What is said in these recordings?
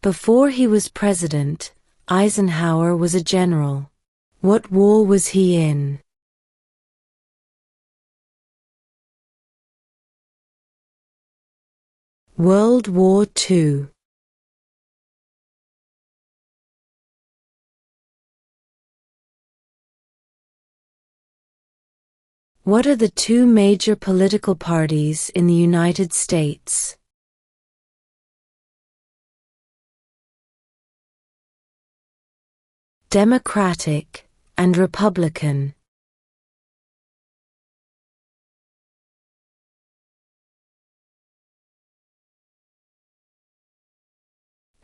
Before he was president, Eisenhower was a general. What war was he in? World War II. What are the two major political parties in the United States? Democratic and Republican.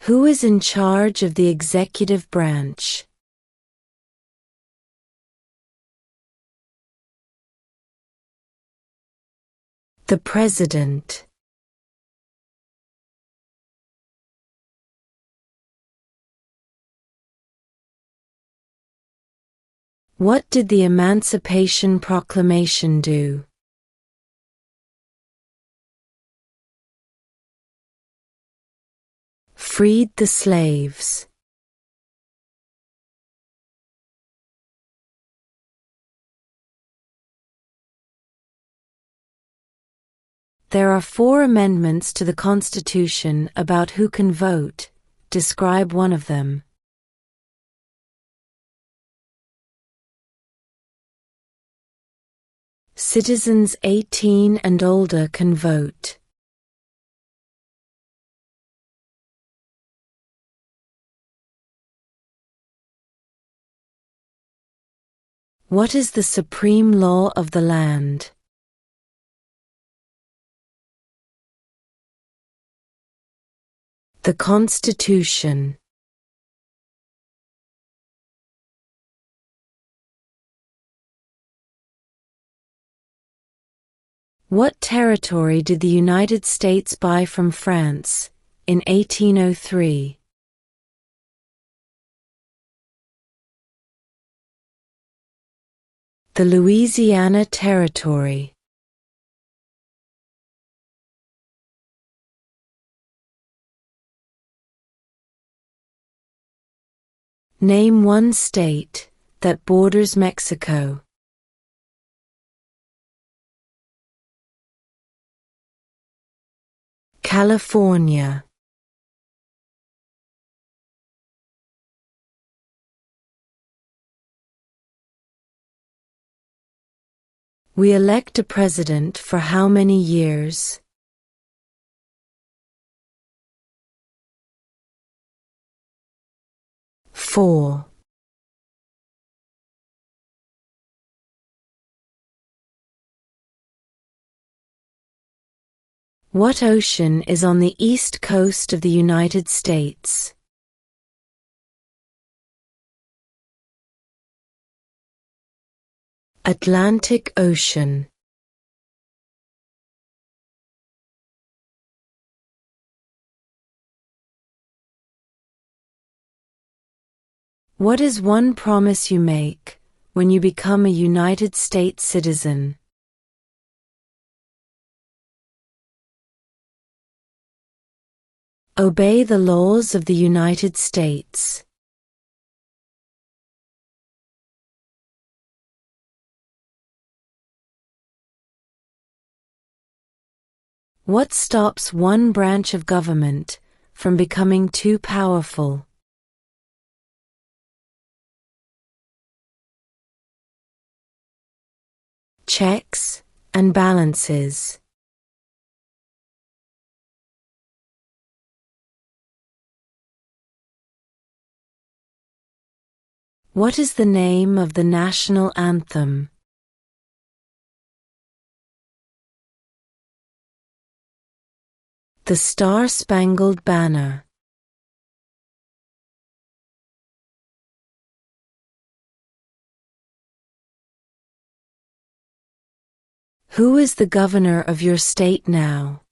Who is in charge of the executive branch? The President. What did the Emancipation Proclamation do? Freed the slaves. There are 4 amendments to the Constitution about who can vote. Describe one of them. Citizens 18 and older can vote. What is the supreme law of the land? The Constitution. What territory did the United States buy from France in 1803? The Louisiana Territory. Name one state that borders Mexico. California. We elect a president for how many years? Four. What ocean is on the east coast of the United States? Atlantic Ocean. What is one promise you make when you become a United States citizen? Obey the laws of the United States. What stops one branch of government from becoming too powerful? Checks and balances. What is the name of the national anthem? The Star-Spangled Banner. Who is the governor of your state now?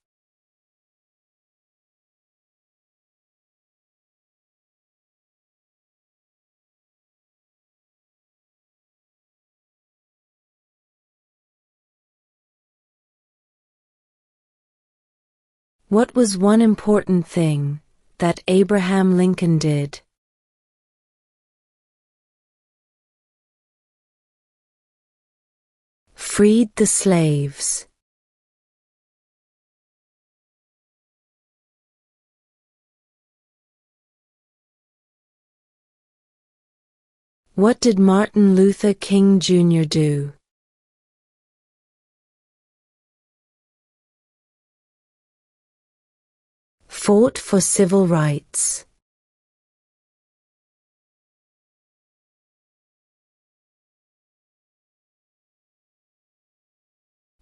What was one important thing that Abraham Lincoln did? Freed the slaves. What did Martin Luther King Jr. do? Fought for civil rights.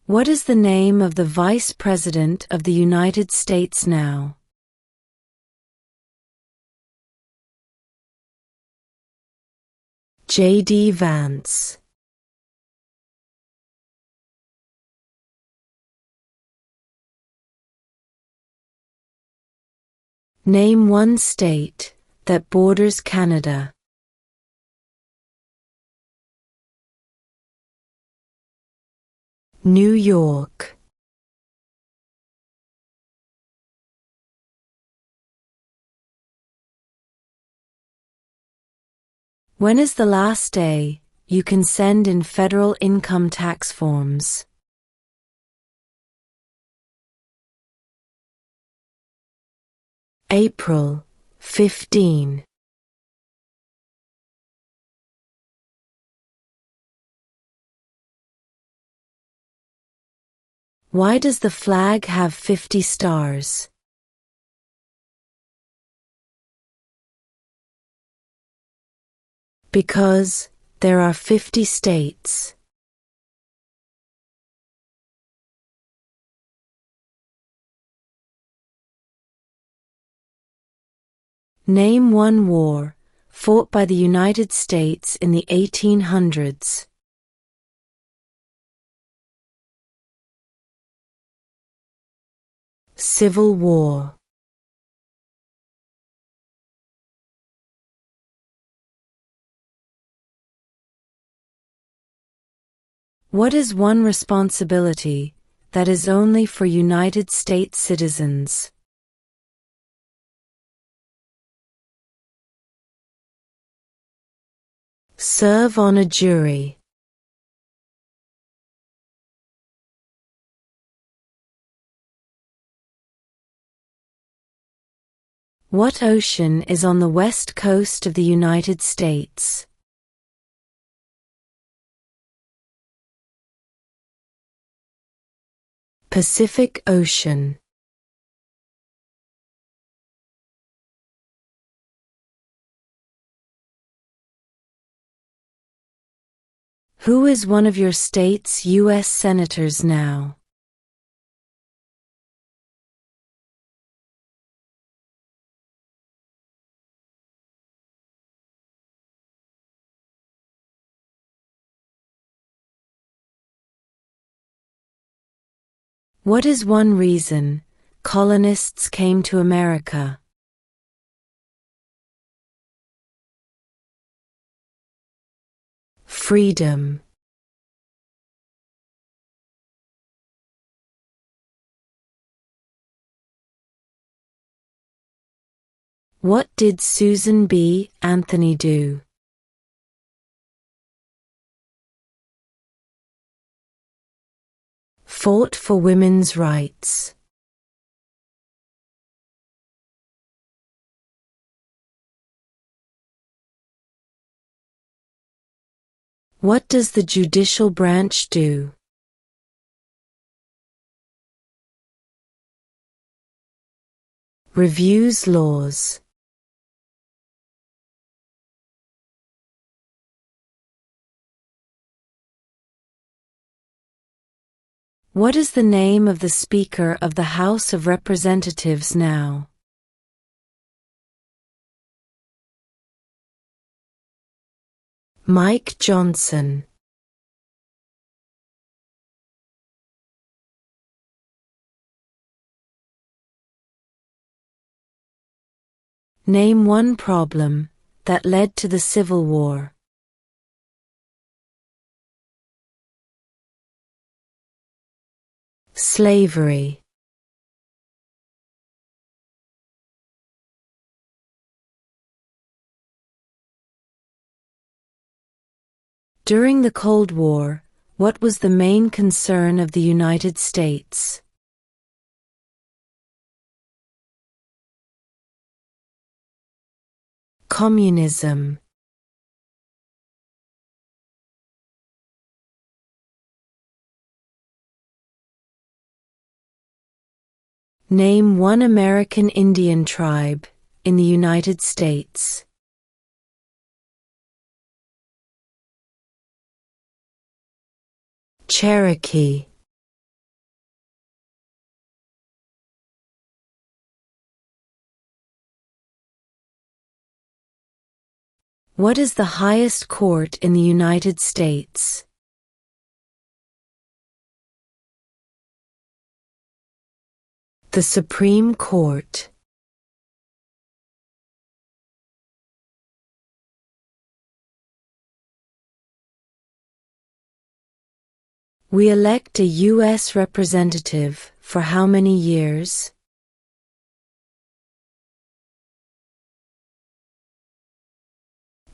What is the name of the Vice President of the United States now? J.D. Vance. Name one state that borders Canada. New York. When is the last day you can send in federal income tax forms? April 15. Why does the flag have 50 stars? Because there are 50 states. Name one war fought by the United States in the 1800s. Civil War. What is one responsibility that is only for United States citizens? Serve on a jury. What ocean is on the west coast of the United States? Pacific Ocean. Who is one of your state's U.S. senators now? What is one reason colonists came to America? Freedom. What did Susan B. Anthony do? Fought for women's rights. What does the judicial branch do? Reviews laws. What is the name of the Speaker of the House of Representatives now? Mike Johnson. Name one problem that led to the Civil War. Slavery. During the Cold War, what was the main concern of the United States? Communism. Name one American Indian tribe in the United States. Cherokee. What is the highest court in the United States? The Supreme Court. We elect a U.S. representative for how many years?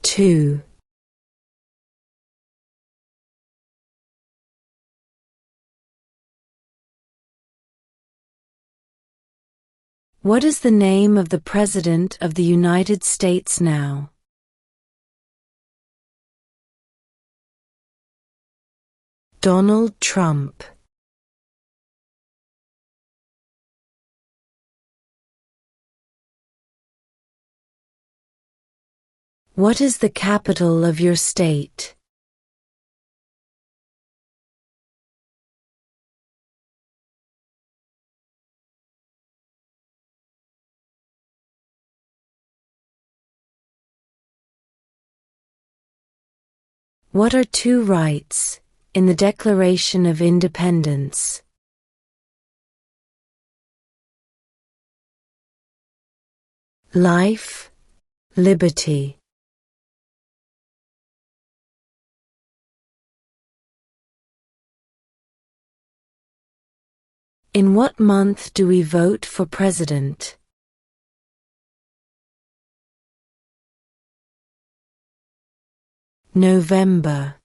Two. What is the name of the President of the United States now? Donald Trump. What is the capital of your state? What are two rights in the Declaration of Independence? Life, liberty. In what month do we vote for president? November.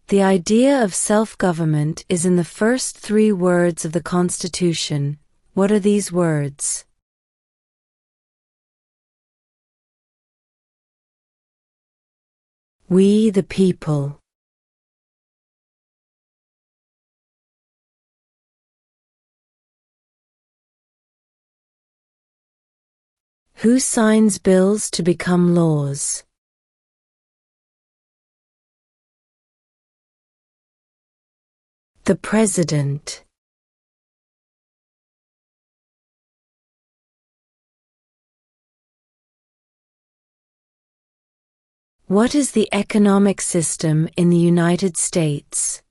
The idea of self-government is in the first three words of the Constitution. What are these words? We the people. Who signs bills to become laws? The President. What is the economic system in the United States?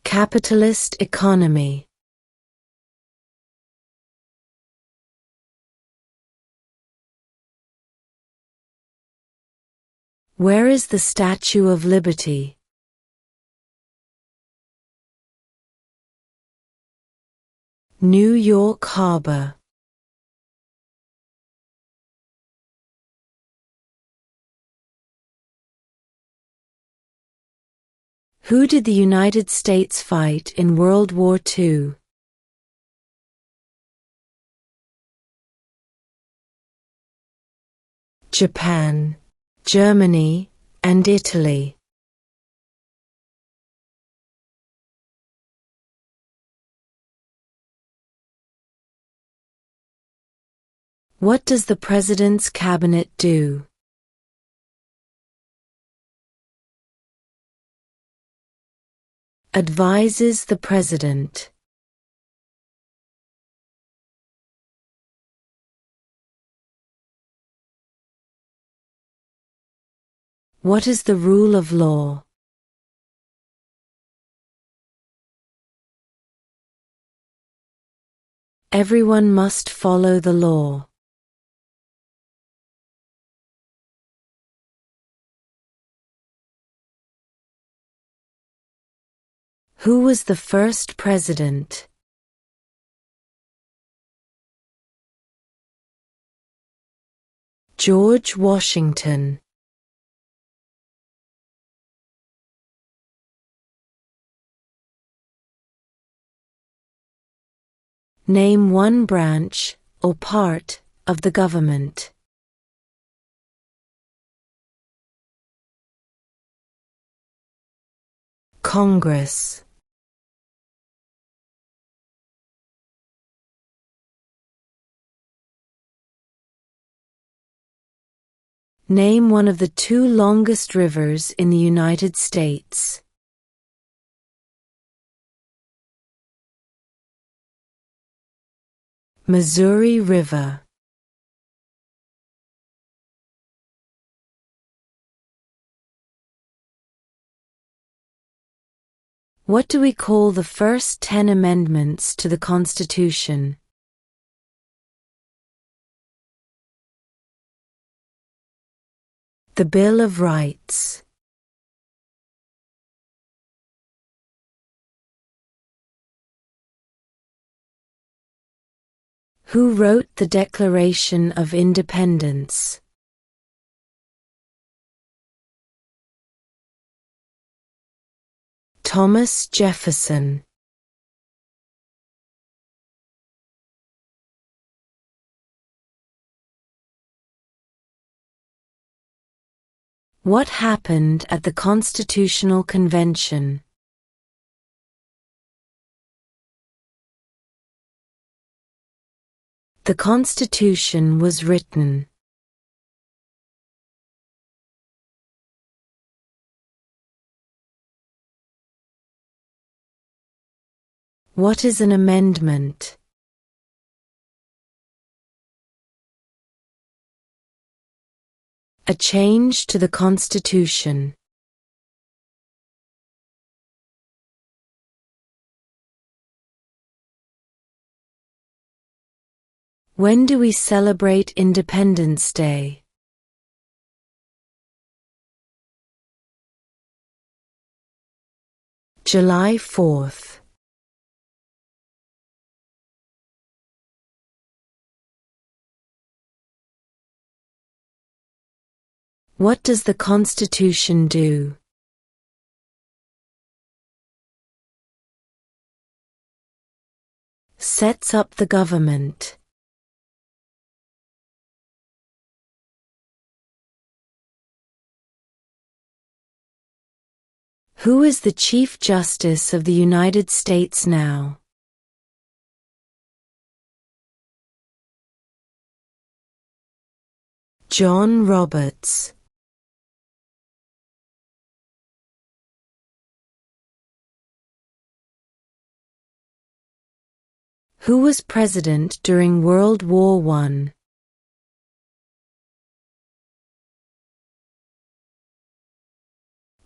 Capitalist economy. Where is the Statue of Liberty? New York Harbor. Who did the United States fight in World War II? Japan, Germany, and Italy. What does the President's Cabinet do? Advises the President. What is the rule of law? Everyone must follow the law. Who was the first president? George Washington. Name one branch, or part, of the government. Congress. Name one of the two longest rivers in the United States. Missouri River. What do we call the first 10 amendments to the Constitution? The Bill of Rights. Who wrote the Declaration of Independence? Thomas Jefferson. What happened at the Constitutional Convention? The Constitution was written. What is an amendment? A change to the Constitution. When do we celebrate Independence Day? July 4th. What does the Constitution do? Sets up the government. Who is the Chief Justice of the United States now? John Roberts. Who was president during World War I?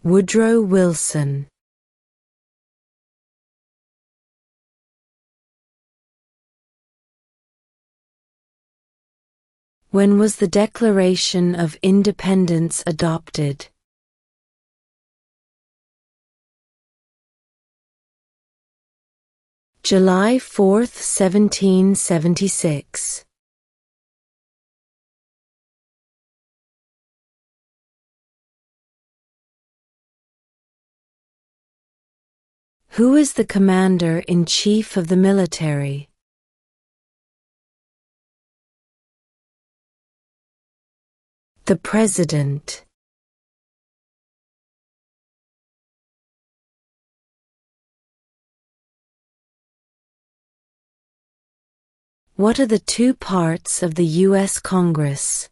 Woodrow Wilson. When was the Declaration of Independence adopted? July 4th, 1776. Who is the Commander-in-Chief of the military? The President. What are the two parts of the U.S. Congress?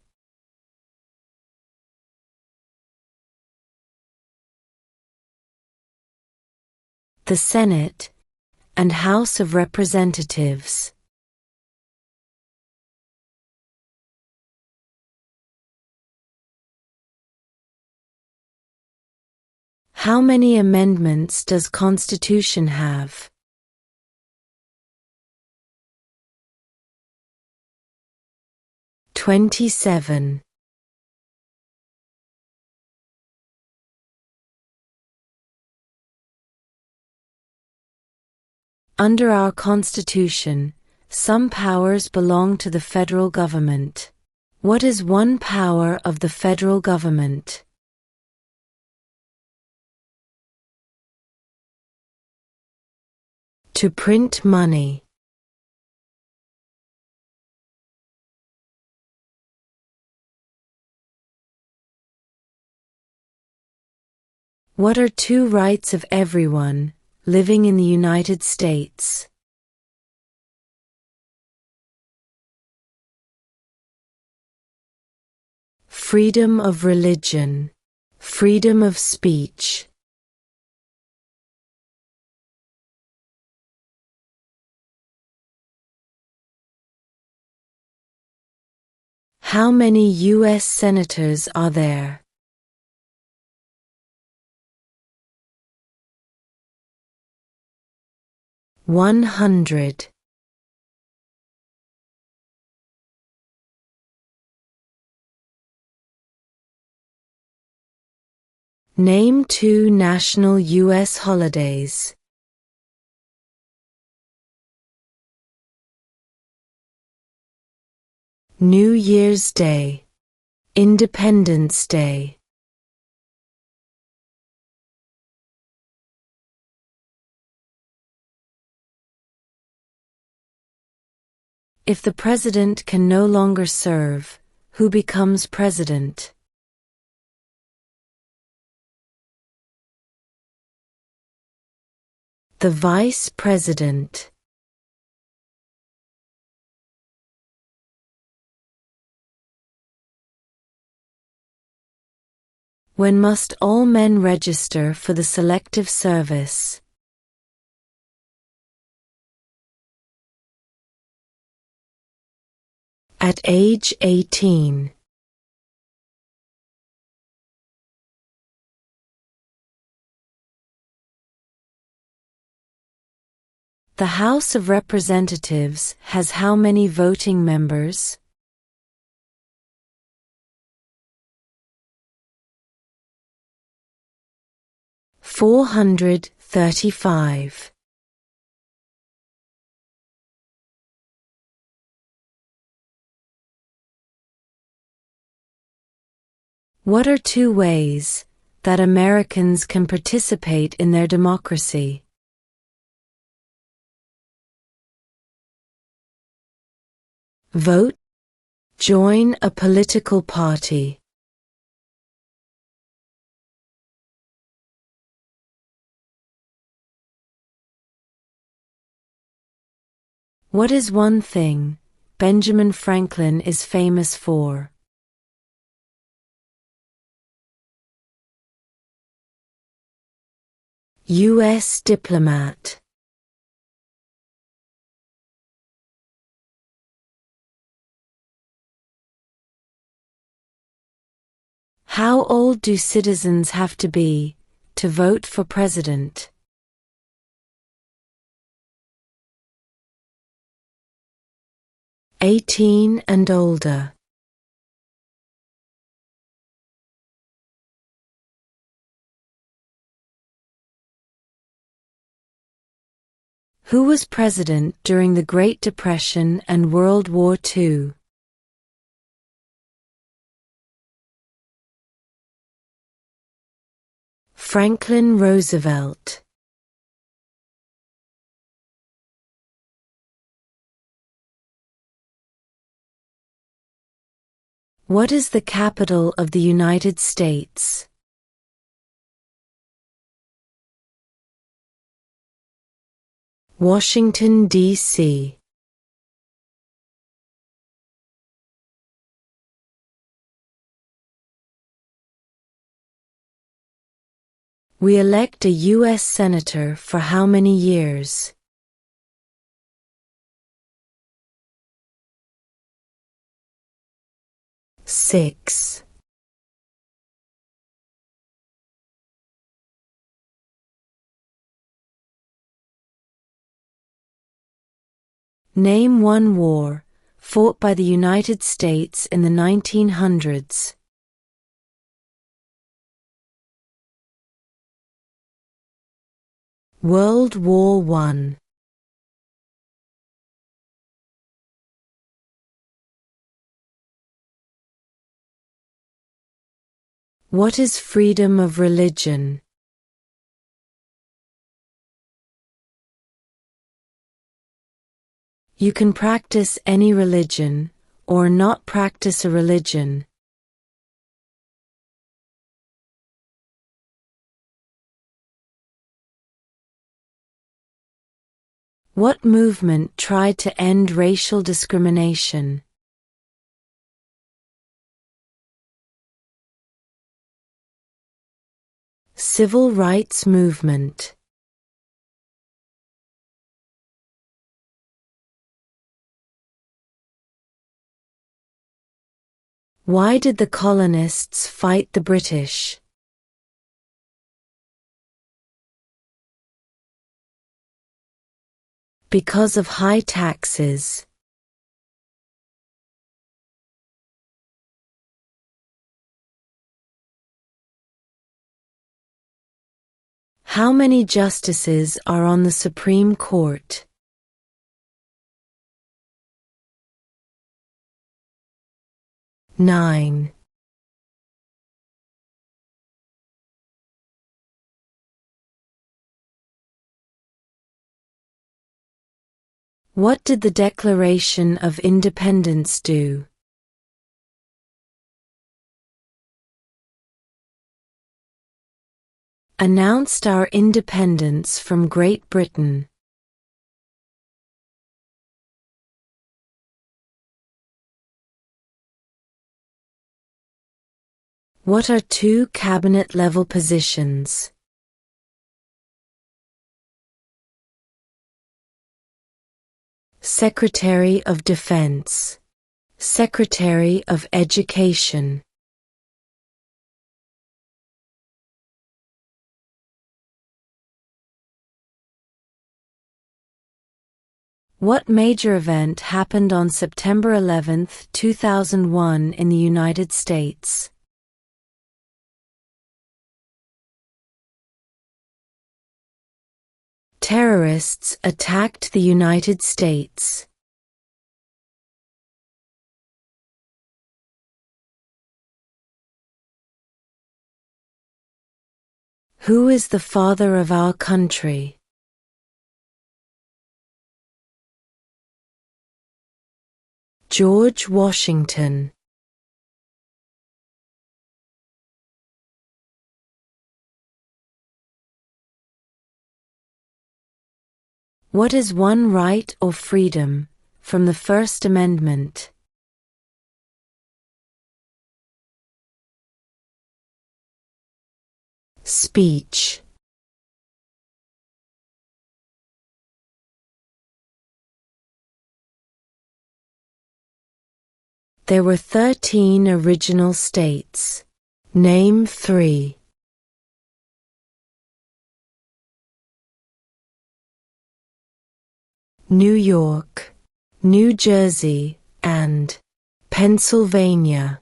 The Senate and House of Representatives. How many amendments does Constitution have? 27. Under our Constitution, some powers belong to the federal government. What is one power of the federal government? To print money. What are two rights of everyone living in the United States? Freedom of religion, freedom of speech. How many U.S. senators are there? $100. Name two national U.S. holidays. New Year's Day, Independence Day. If the president can no longer serve, who becomes president? The vice president. When must all men register for the Selective Service? At age 18. The House of Representatives has how many voting members? $435. What are two ways that Americans can participate in their democracy? Vote. Join a political party. What is one thing Benjamin Franklin is famous for? U.S. diplomat. How old do citizens have to be to vote for president? 18 and older. Who was president during the Great Depression and World War II? Franklin Roosevelt. What is the capital of the United States? Washington, D.C. We elect a U.S. Senator for how many years? Six. Name one war fought by the United States in the 1900s. World War I. What is freedom of religion? You can practice any religion, or not practice a religion. What movement tried to end racial discrimination? Civil rights movement. Why did the colonists fight the British? Because of high taxes. How many justices are on the Supreme Court? Nine. What did the Declaration of Independence do? Announced our independence from Great Britain. What are two cabinet-level positions? Secretary of Defense. Secretary of Education. What major event happened on September 11, 2001 in the United States? Terrorists attacked the United States. Who is the father of our country? George Washington. What is one right or freedom from the First Amendment? Speech. There were 13 original states. Name 3. New York, New Jersey, and Pennsylvania.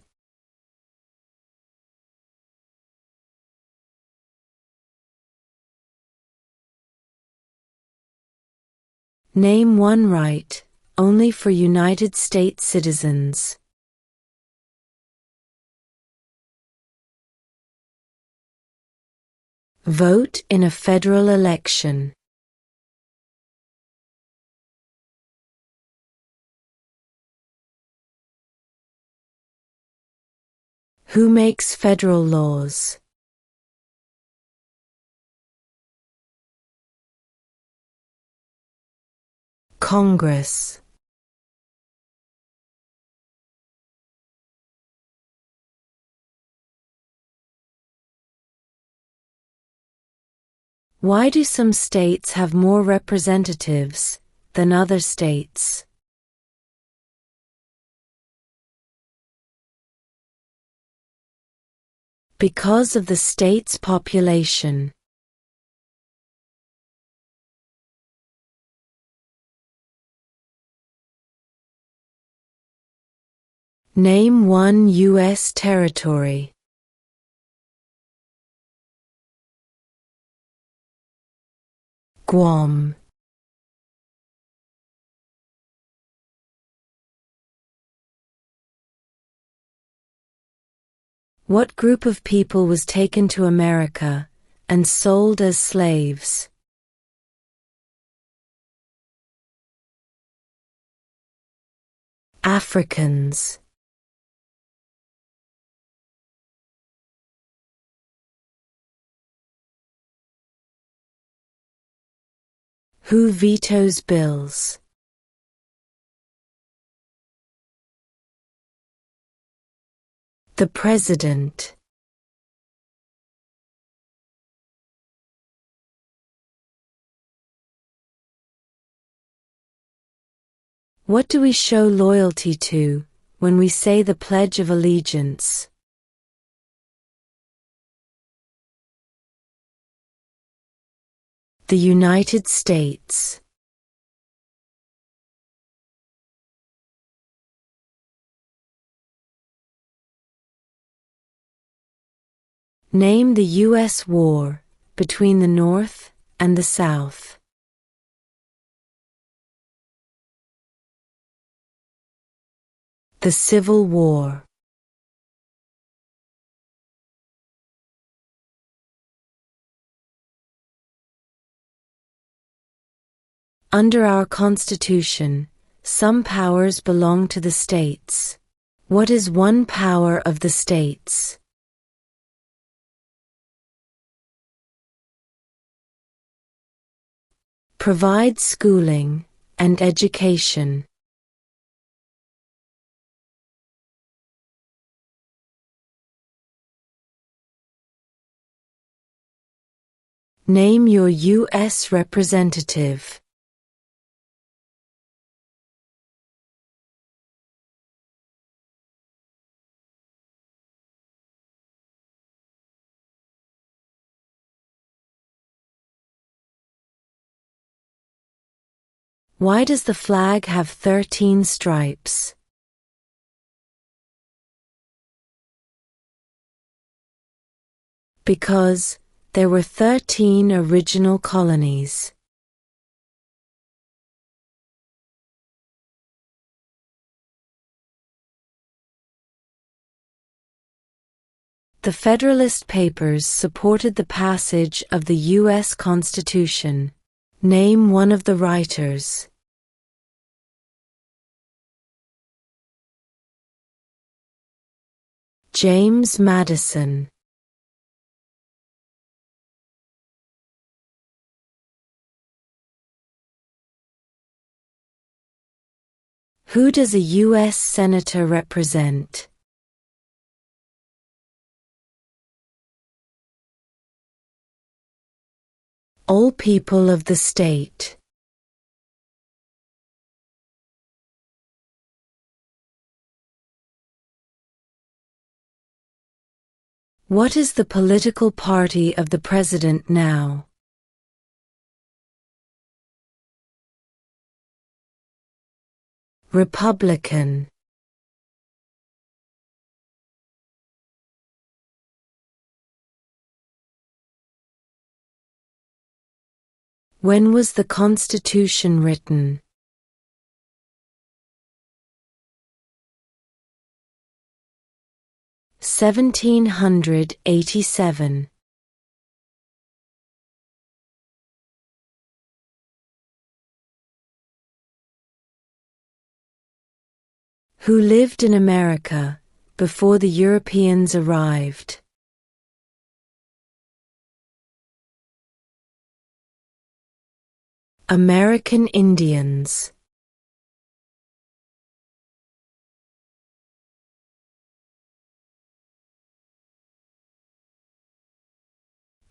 Name one right, only for United States citizens. Vote in a federal election. Who makes federal laws? Congress. Why do some states have more representatives than other states? Because of the state's population. Name one U.S. territory. Guam. What group of people was taken to America and sold as slaves? Africans. Who vetoes bills? The President. What do we show loyalty to when we say the Pledge of Allegiance? The United States. Name the U.S. war between the North and the South. The Civil War. Under our Constitution, some powers belong to the states. What is one power of the states? Provide schooling and education. Name your U.S. representative. Why does the flag have 13 stripes? Because there were 13 original colonies. The Federalist Papers supported the passage of the U.S. Constitution. Name one of the writers. James Madison. Who does a U.S. Senator represent? All people of the state. What is the political party of the president now? Republican. When was the Constitution written? (1787). Who lived in America before the Europeans arrived? American Indians.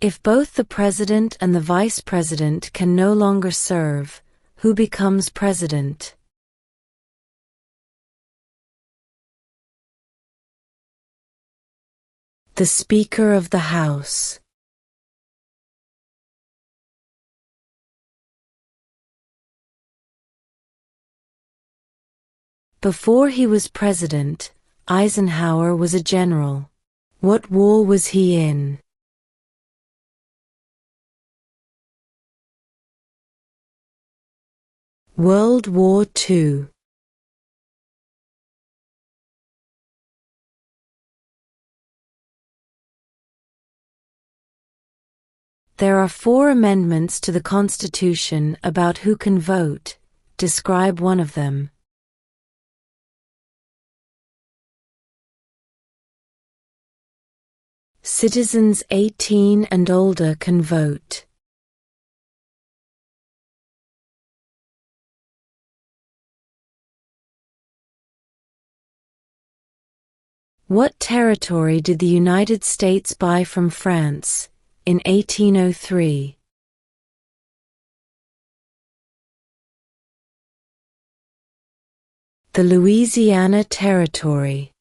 If both the president and the vice president can no longer serve, who becomes president? The Speaker of the House. Before he was president, Eisenhower was a general. What war was he in? World War II. There are 4 amendments to the Constitution about who can vote. Describe one of them. Citizens 18 and older can vote. What territory did the United States buy from France in 1803? The Louisiana Territory.